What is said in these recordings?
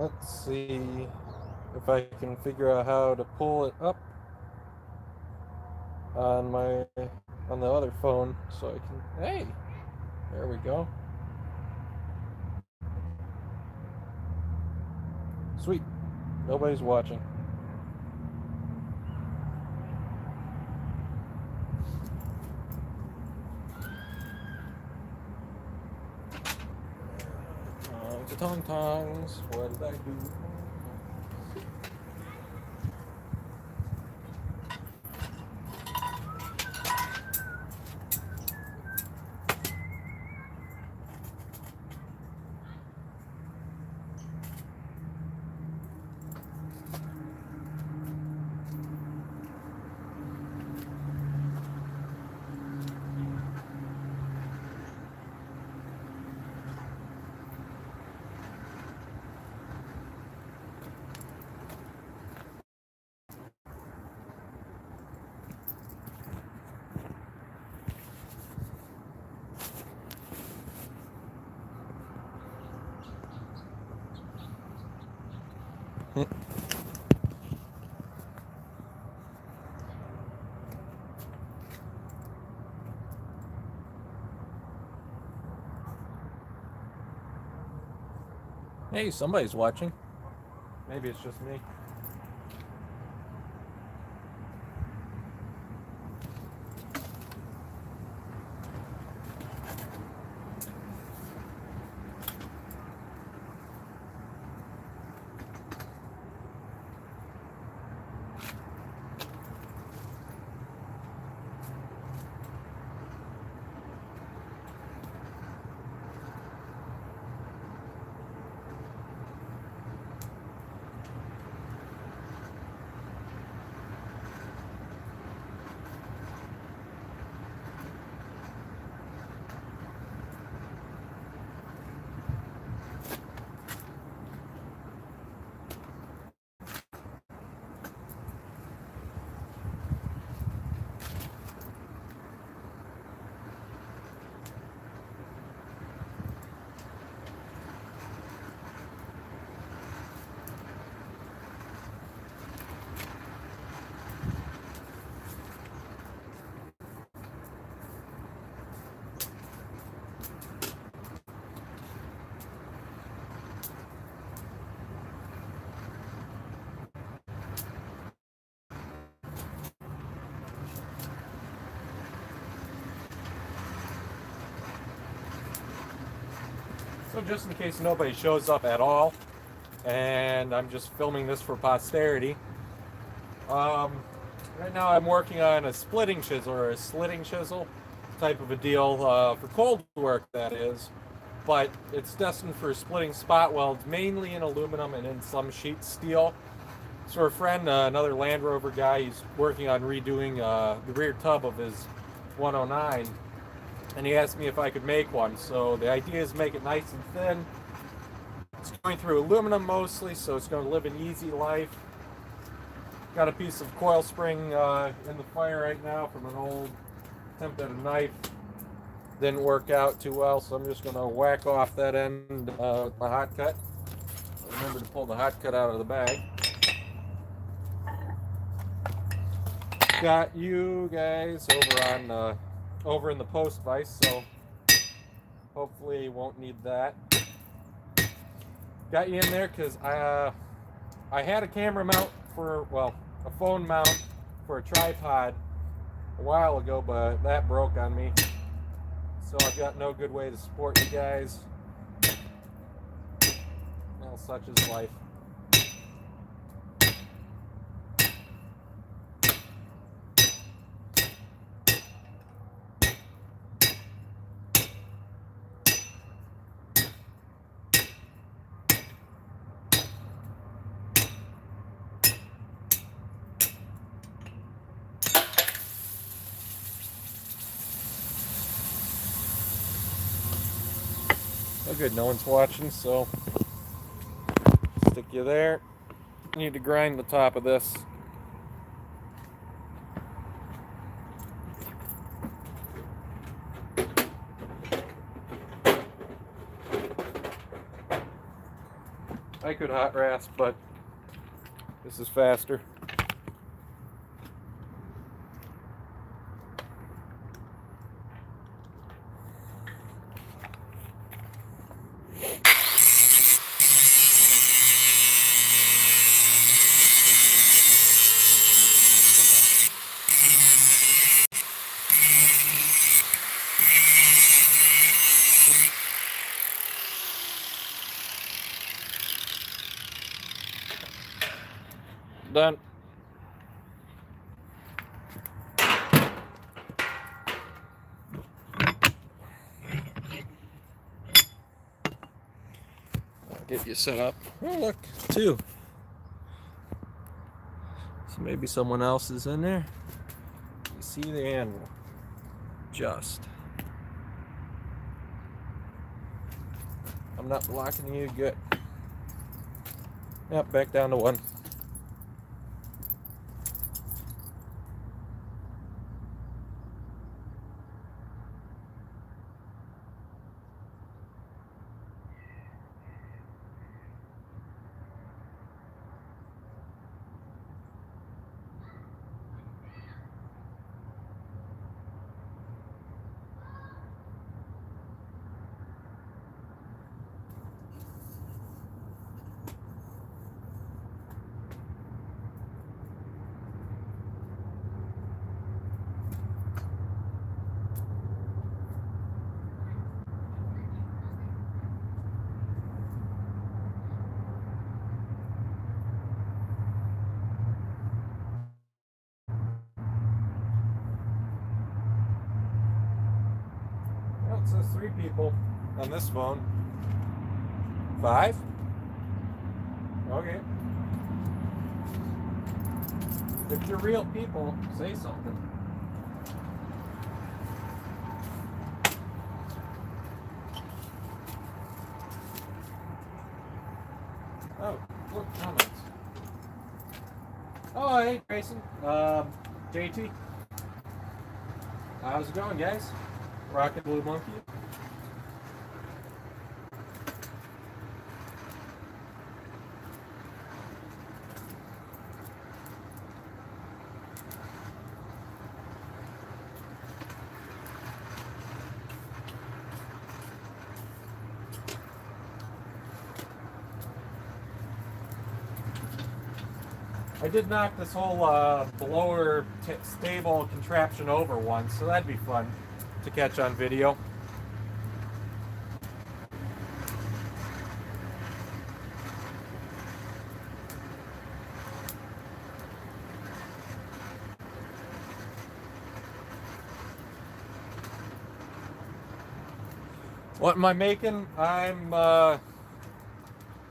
Let's see if I can figure out how to pull it up on the other phone so I can. Hey, there we go. Sweet. Nobody's watching. Tongs. What did I do? Hey, somebody's watching. Maybe it's just me. So just in case nobody shows up at all, and I'm just filming this for posterity, right now I'm working on a splitting chisel or a slitting chisel type of a deal for cold work, that is. But it's destined for splitting spot welds, mainly in aluminum and in some sheet steel. So a friend, another Land Rover guy, he's working on redoing the rear tub of his 109, and he asked me if I could make one. So the idea is make it nice and thin. It's going through aluminum mostly, so it's going to live an easy life. Got a piece of coil spring in the fire right now from an old attempt at a knife. Didn't work out too well, so I'm just going to whack off that end with my hot cut. Remember to pull the hot cut out of the bag. Got you guys over in the post vise, so hopefully you won't need that. Got you in there because I had a camera mount for, well, a phone mount for a tripod a while ago, but that broke on me. So I've got no good way to support you guys. Well, such is life. Oh good, no one's watching, so stick you there. Need to grind the top of this. I could hot rasp, but this is faster. Done. I'll get you set up. Oh, look, two. So maybe someone else is in there. You see the animal. Just. I'm not blocking you. Good. Yep, back down to one. Well, it says 3 people on this phone. 5? Okay. If you're real people, say something. Oh, look, comments. Oh, hey, Grayson. JT. How's it going, guys? Rocket Blue Monkey. I did knock this whole blower stable contraption over once, so that'd be fun to catch on video. What am I making? I'm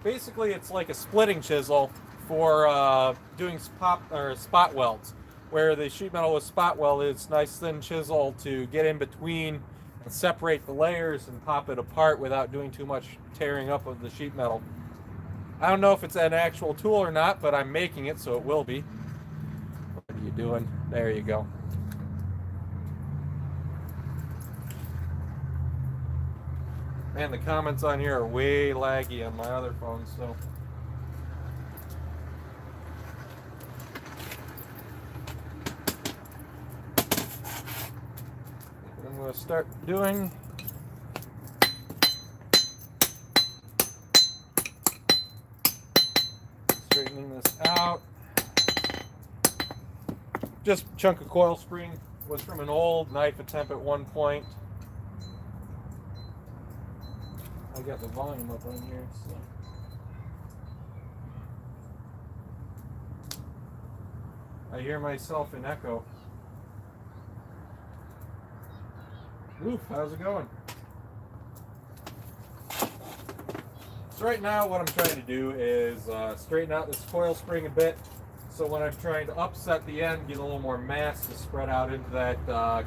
basically it's like a splitting chisel for doing spot welds, where the sheet metal with spot weld is nice thin chisel to get in between and separate the layers and pop it apart without doing too much tearing up of the sheet metal. I don't know if it's an actual tool or not, but I'm making it, so it will be. What are you doing? There you go. Man, the comments on here are way laggy on my other phone, so. What I'm going to start doing. Straightening this out. Just a chunk of coil spring. Was from an old knife attempt at one point. I got the volume up on here, so. I hear myself in echo. Oof, how's it going? So right now what I'm trying to do is straighten out this coil spring a bit, so when I'm trying to upset the end, get a little more mass to spread out into that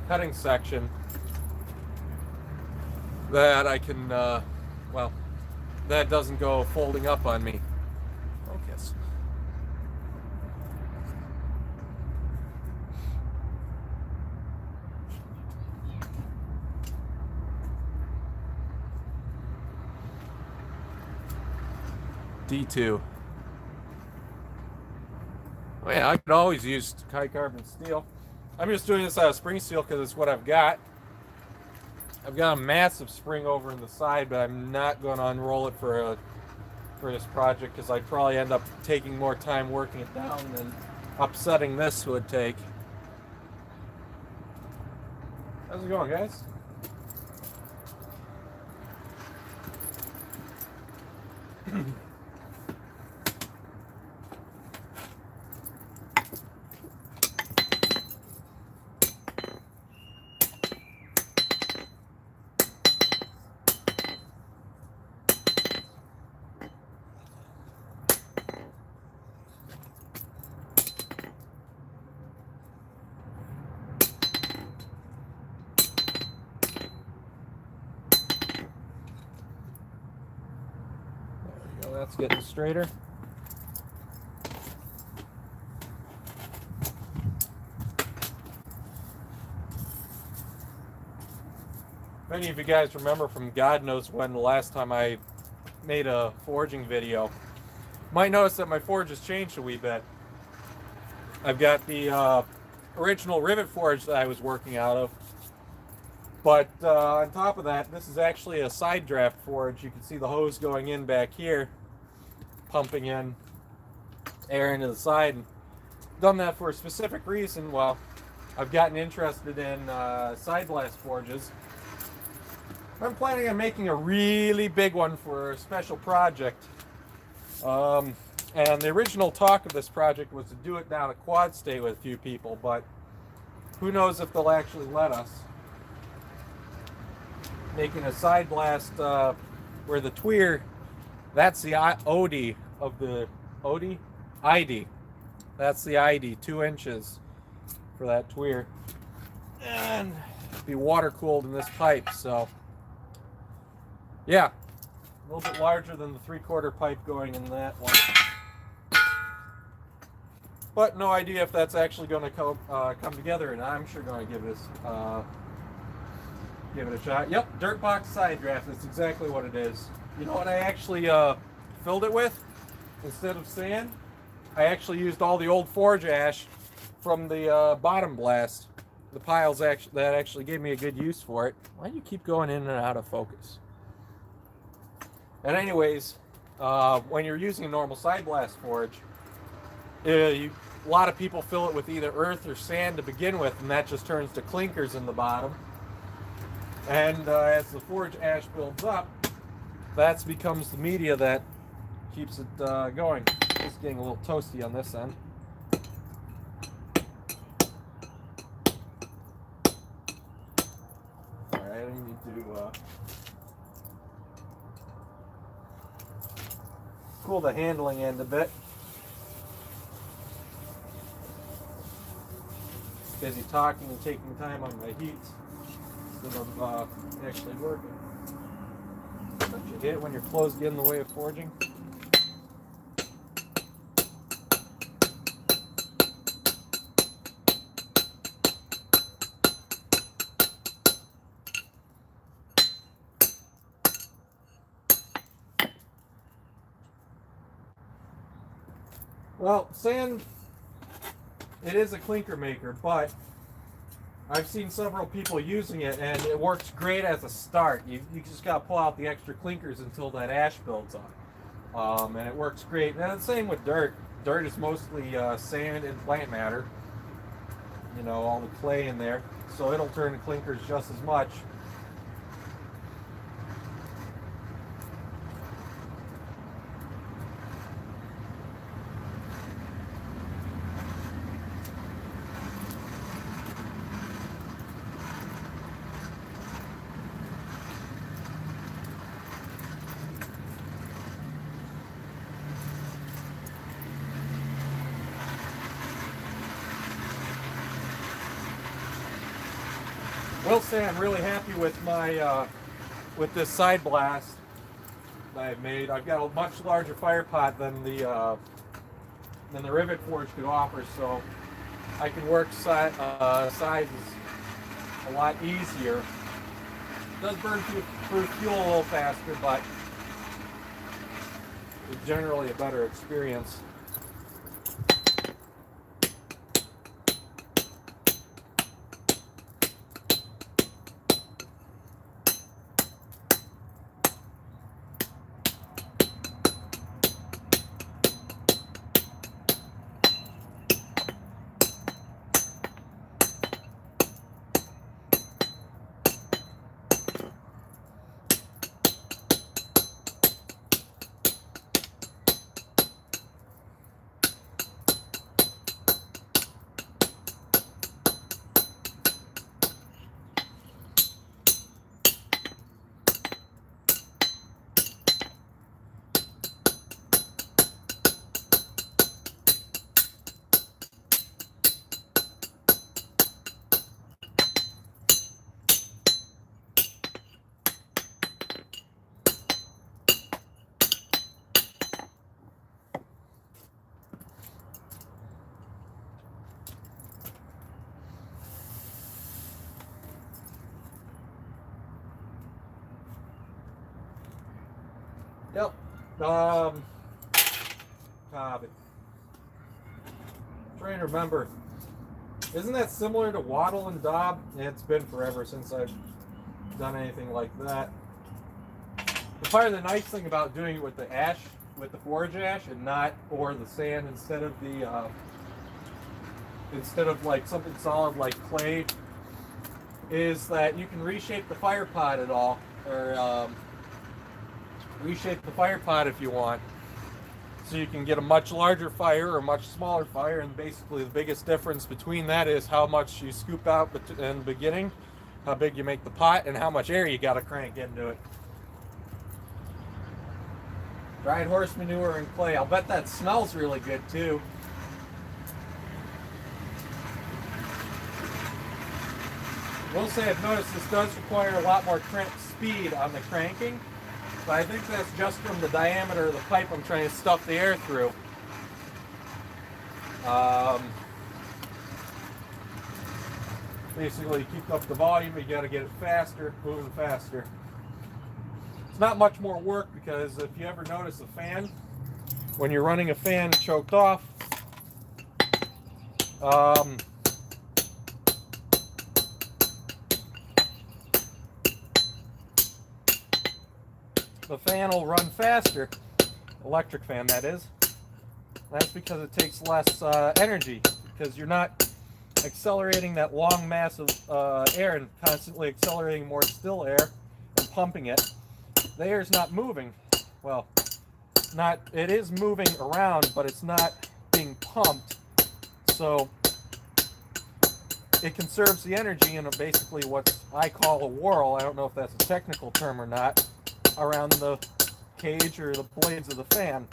cutting section, that I can, well, that doesn't go folding up on me. Focus. D2. Oh yeah, I could always use high carbon steel. I'm just doing this out of spring steel because it's what I've got. I've got a massive spring over in the side, but I'm not going to unroll it for this project because I'd probably end up taking more time working it down than upsetting this would take. How's it going, guys? That's getting straighter. If any of you guys remember from God knows when the last time I made a forging video, you might notice that my forge has changed a wee bit. I've got the original rivet forge that I was working out of, but on top of that, this is actually a side draft forge. You can see the hose going in back here, pumping in air into the side. And done that for a specific reason. Well, I've gotten interested in side blast forges. I'm planning on making a really big one for a special project. And the original talk of this project was to do it down at Quad State with a few people, but who knows if they'll actually let us. Making a side blast where the tweer, that's the OD of the OD? ID. That's the ID, 2 inches for that tweer. And be water cooled in this pipe, so yeah, a little bit larger than the 3/4 pipe going in that one. But no idea if that's actually going to come together, and I'm sure going to give it a shot. Yep, dirt box side draft. That's exactly what it is. You know what I actually filled it with? Instead of sand, I actually used all the old forge ash from the bottom blast. The piles that actually gave me a good use for it. Why do you keep going in and out of focus? And anyways, when you're using a normal side blast forge, a lot of people fill it with either earth or sand to begin with, and that just turns to clinkers in the bottom. And as the forge ash builds up, that becomes the media that keeps it going. It's getting a little toasty on this end. Alright, I need to cool the handling end a bit. Busy talking and taking time on my heats instead of actually working. Don't you hate it when your clothes get in the way of forging? Well, sand, it is a clinker maker, but I've seen several people using it, and it works great as a start. You just got to pull out the extra clinkers until that ash builds up. And it works great. And the same with dirt. Dirt is mostly sand and plant matter. You know, all the clay in there. So it'll turn to clinkers just as much. Will say I'm really happy with my with this side blast that I've made. I've got a much larger fire pot than the rivet forge could offer, so I can work sides a lot easier. It does burn through fuel a little faster, but generally a better experience. Yep. Copy. Trying to remember. Isn't that similar to wattle and daub? It's been forever since I've done anything like that. The part of the nice thing about doing it with the ash, with the forge ash, and not or the sand instead of the like something solid like clay, is that you can reshape the fire pot at all, or reshape the fire pot if you want. So you can get a much larger fire or a much smaller fire, and basically the biggest difference between that is how much you scoop out in the beginning, how big you make the pot, and how much air you got to crank into it. Dried horse manure and clay. I'll bet that smells really good too. I will say I've noticed this does require a lot more speed on the cranking, but I think that's just from the diameter of the pipe I'm trying to stuff the air through. Basically, keep up the volume, you got to get it faster, moving faster. It's not much more work, because if you ever notice a fan, when you're running a fan choked off, the fan will run faster, electric fan that is. That's because it takes less energy, because you're not accelerating that long mass of air and constantly accelerating more still air and pumping it. The air is not moving. Well, it is moving around, but it's not being pumped. So it conserves the energy in basically what I call a whirl. I don't know if that's a technical term or not, around the cage or the blades of the fan.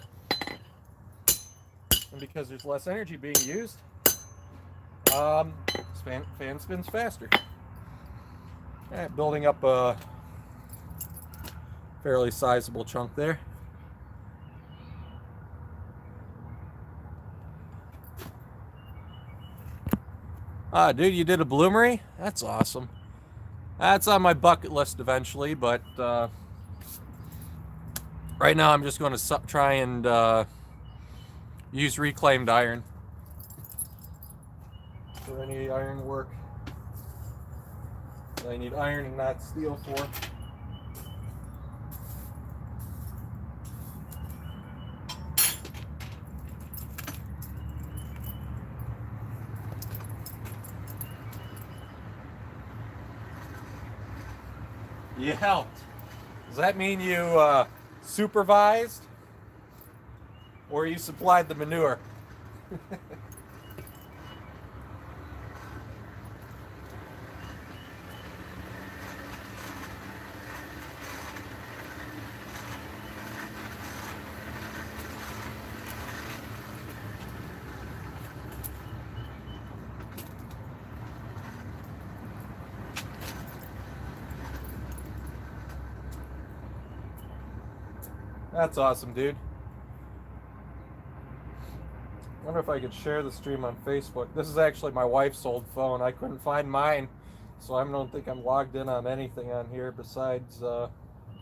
And because there's less energy being used, fan spins faster. All right, building up a fairly sizable chunk there. Dude, you did a bloomery? That's awesome. That's on my bucket list eventually, but right now I'm just going to try and use reclaimed iron for any iron work that I need iron and not steel for. You helped. Does that mean you supervised, or you supplied the manure? That's awesome, dude. I wonder if I could share the stream on Facebook. This is actually my wife's old phone. I couldn't find mine, so I don't think I'm logged in on anything on here besides, well,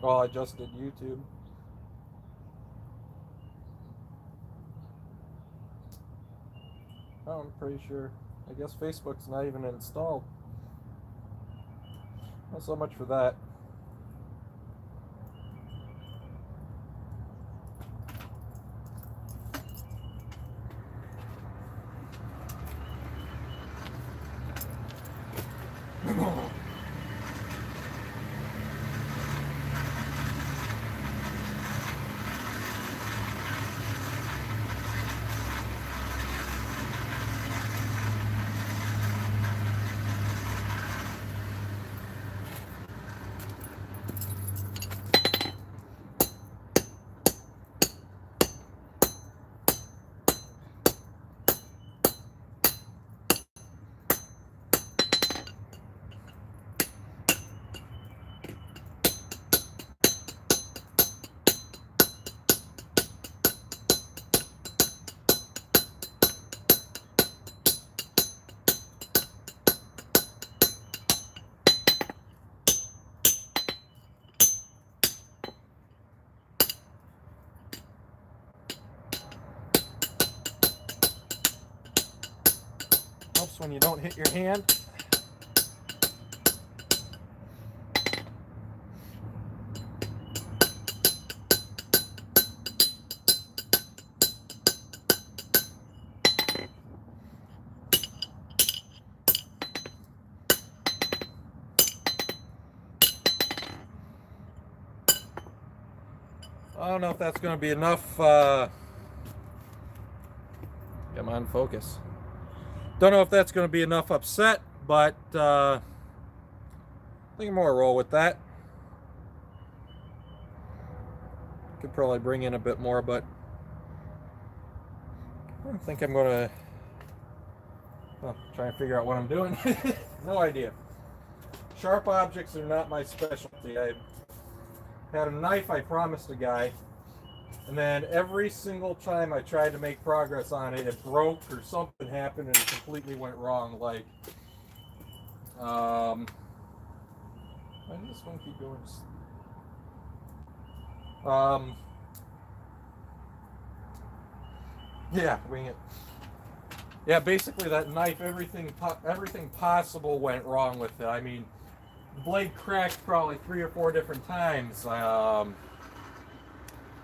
I just did YouTube. Oh, I'm pretty sure. I guess Facebook's not even installed. Not so much for that. Helps when you don't hit your hand. I don't know if that's going to be enough. Come on, focus. Don't know if that's going to be enough upset, but I think I'm going to roll with that. Could probably bring in a bit more, but I think I'm going to try and figure out what I'm doing. No idea. Sharp objects are not my specialty. I had a knife I promised a guy, and then every single time I tried to make progress on it, it broke or something happened and it completely went wrong. Like, why does this one keep going? Yeah, wing it. Yeah, basically that knife, everything possible went wrong with it. I mean, the blade cracked probably 3 or 4 different times.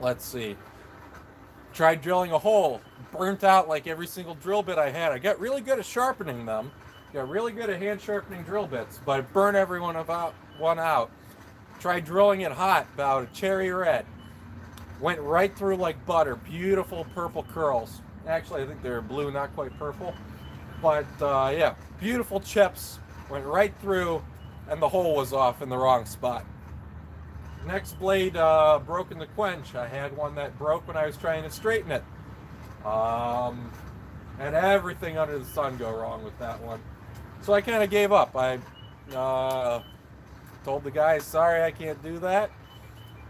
Let's see. Tried drilling a hole, burnt out like every single drill bit I had. I got really good at sharpening them. Got really good at hand sharpening drill bits, but I burned every one out. Tried drilling it hot, about a cherry red. Went right through like butter. Beautiful purple curls. Actually, I think they're blue, not quite purple. But yeah, beautiful chips. Went right through, and the hole was off in the wrong spot. Next blade broke in the quench. I had one that broke when I was trying to straighten it. And everything under the sun go wrong with that one. So I kind of gave up. I told the guy, sorry, I can't do that.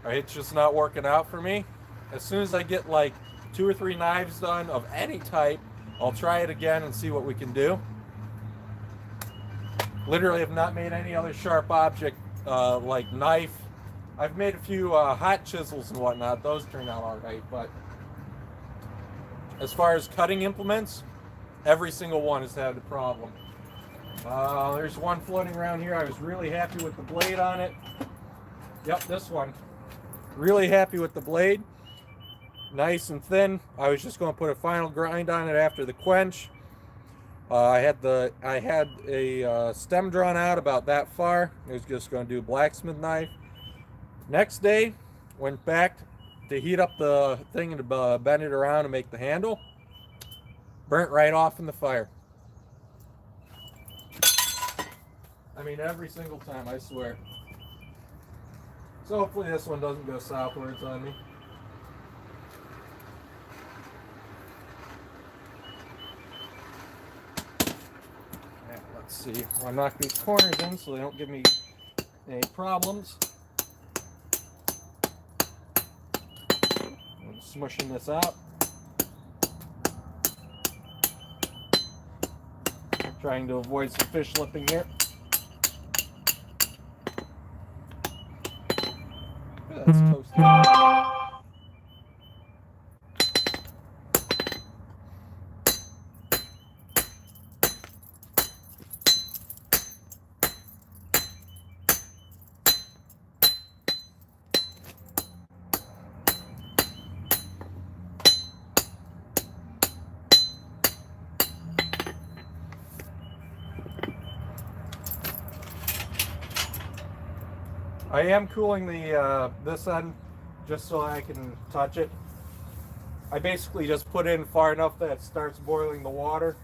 It's just not working out for me. As soon as I get like 2 or 3 knives done of any type, I'll try it again and see what we can do. Literally have not made any other sharp object like knife. I've made a few hot chisels and whatnot. Those turned out all right, but as far as cutting implements, every single one has had a problem. There's one floating around here. I was really happy with the blade on it. Yep, this one. Really happy with the blade. Nice and thin. I was just going to put a final grind on it after the quench. I had a stem drawn out about that far. I was just going to do a blacksmith knife. Next day, went back to heat up the thing and to bend it around and make the handle. Burnt right off in the fire. I mean, every single time, I swear. So hopefully this one doesn't go southwards on me. Yeah, let's see. I'll knock these corners in so they don't give me any problems. I'm smushing this out. Trying to avoid some fish lipping here. That's toasty. I am cooling the this end just so I can touch it. I basically just put in far enough that it starts boiling the water.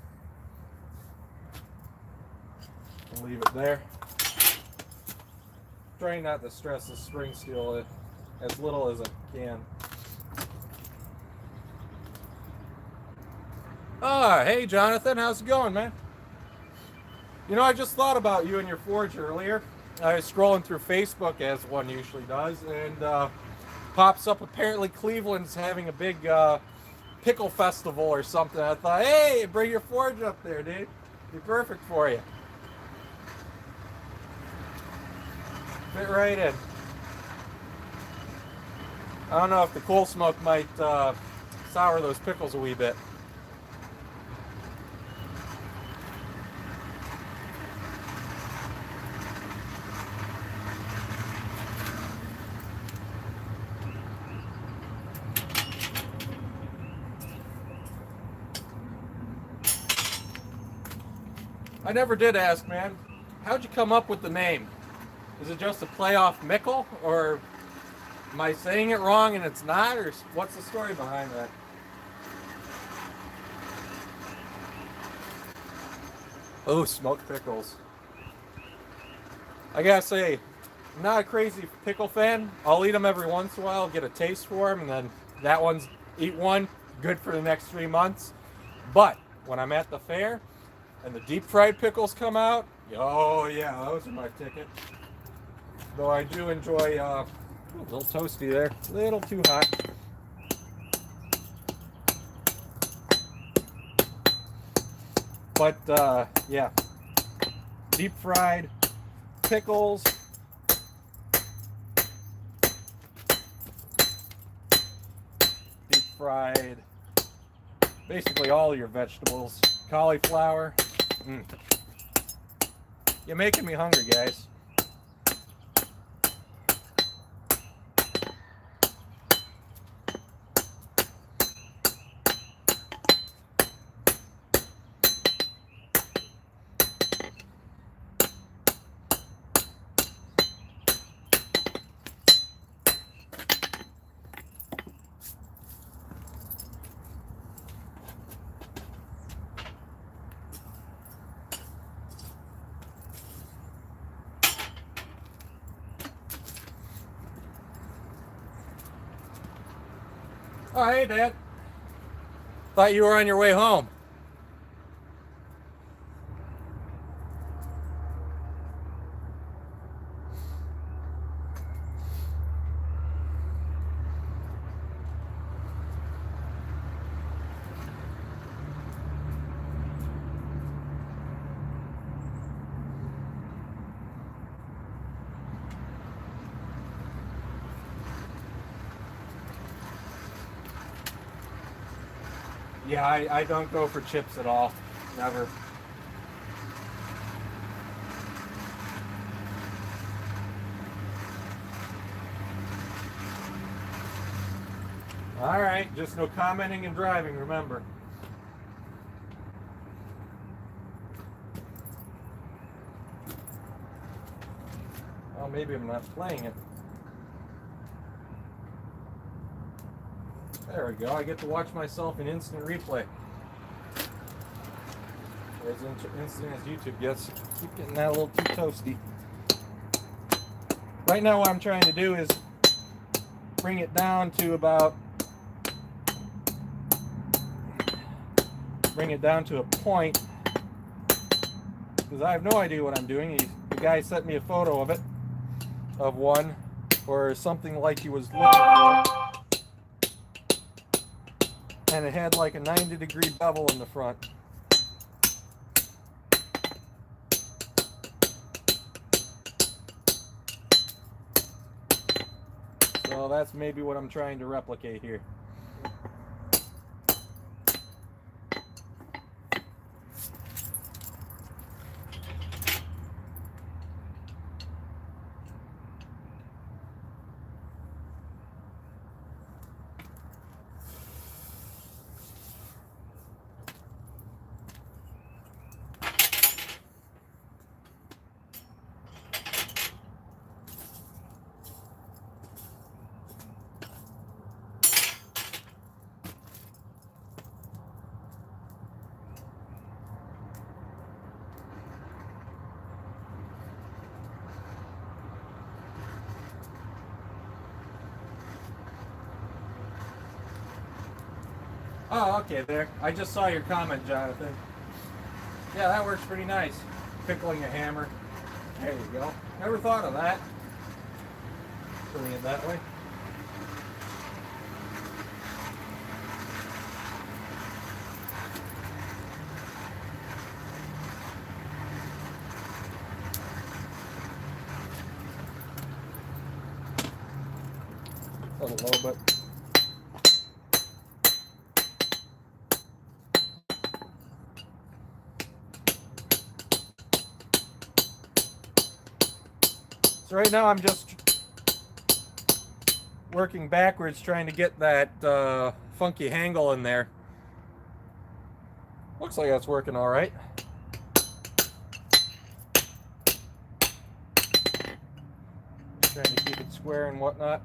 And leave it there. Trying not to stress the spring steel as little as I can. Ah, hey Jonathan, how's it going, man? You know, I just thought about you and your forge earlier. I was scrolling through Facebook as one usually does, and pops up apparently Cleveland's having a big pickle festival or something. I thought, hey, bring your forge up there, dude. Be perfect for you. Fit right in. I don't know if the coal smoke might sour those pickles a wee bit. I never did ask, man. How'd you come up with the name? Is it just a play off Mickle, or am I saying it wrong and it's not, or what's the story behind that? Oh, smoked pickles. I gotta say, I'm not a crazy pickle fan. I'll eat them every once in a while, get a taste for them, and then that one's eat one, good for the next 3 months. But when I'm at the fair and the deep fried pickles come out, oh yeah, those are my ticket. Though I do enjoy, a little toasty there, a little too hot. But yeah, deep fried pickles. Deep fried, basically all your vegetables. Cauliflower. You're making me hungry, guys. Oh, hey, Dad. Thought you were on your way home. Yeah, I don't go for chips at all. Never. All right, just no commenting and driving, remember. Oh, maybe I'm not playing it. There we go. I get to watch myself in instant replay. As instant as YouTube gets. Keep getting that a little too toasty. Right now what I'm trying to do is bring it down to about... Bring it down to a point. Because I have no idea what I'm doing. The guy sent me a photo of it. Of one. Or something like he was looking for. And it had like a 90-degree bevel in the front. So that's maybe what I'm trying to replicate here. Oh, okay, there. I just saw your comment, Jonathan. Yeah, that works pretty nice. Pickling a hammer. There you go. Never thought of that. Doing it that way. A little bit. So right now I'm just working backwards trying to get that funky angle in there. Looks like that's working all right. Trying to keep it square and whatnot.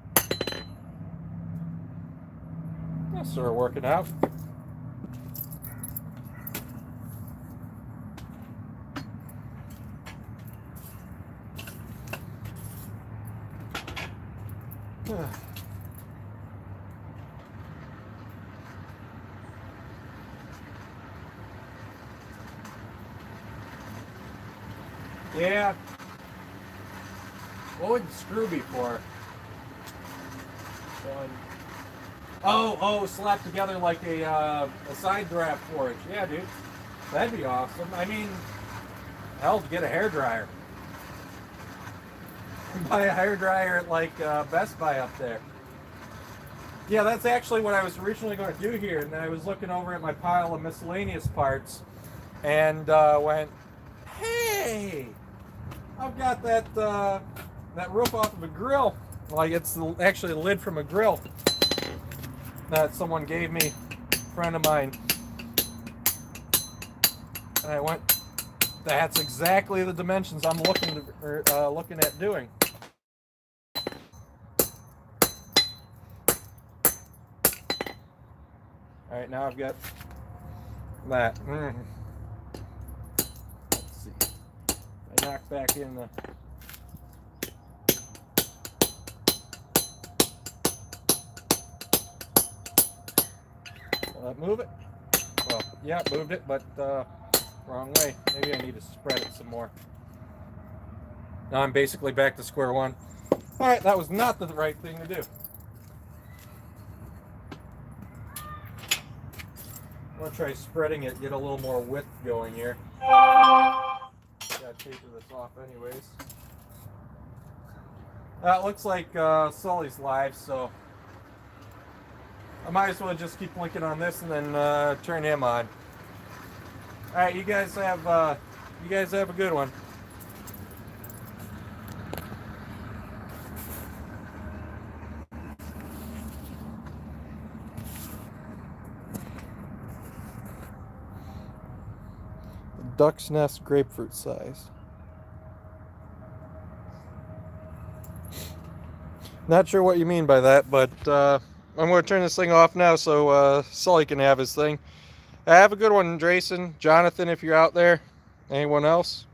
That's sort of working out. Yeah. What would the screw be for? Oh, slapped together like a side draft forge. Yeah, dude. That'd be awesome. I mean, hell, to get a hairdryer. Buy a hairdryer at like Best Buy up there. Yeah, that's actually what I was originally going to do here. And then I was looking over at my pile of miscellaneous parts and went, hey, I've got that roof off of a grill. Like it's actually the lid from a grill that someone gave me, a friend of mine. And I went, that's exactly the dimensions I'm looking at doing. All right, now I've got that. Let's see. I knock back in the. Will that move it? Well, yeah, it moved it, but wrong way. Maybe I need to spread it some more. Now I'm basically back to square one. All right, that was not the right thing to do. I'm going to try spreading it, get a little more width going here. Got to taper this off anyways. It looks like Sully's live, so I might as well just keep blinking on this and then turn him on. All right, you guys have a good one. Duck's nest grapefruit size. Not sure what you mean by that, but I'm going to turn this thing off now so Sully can have his thing. Have a good one, Drayson. Jonathan, if you're out there. Anyone else?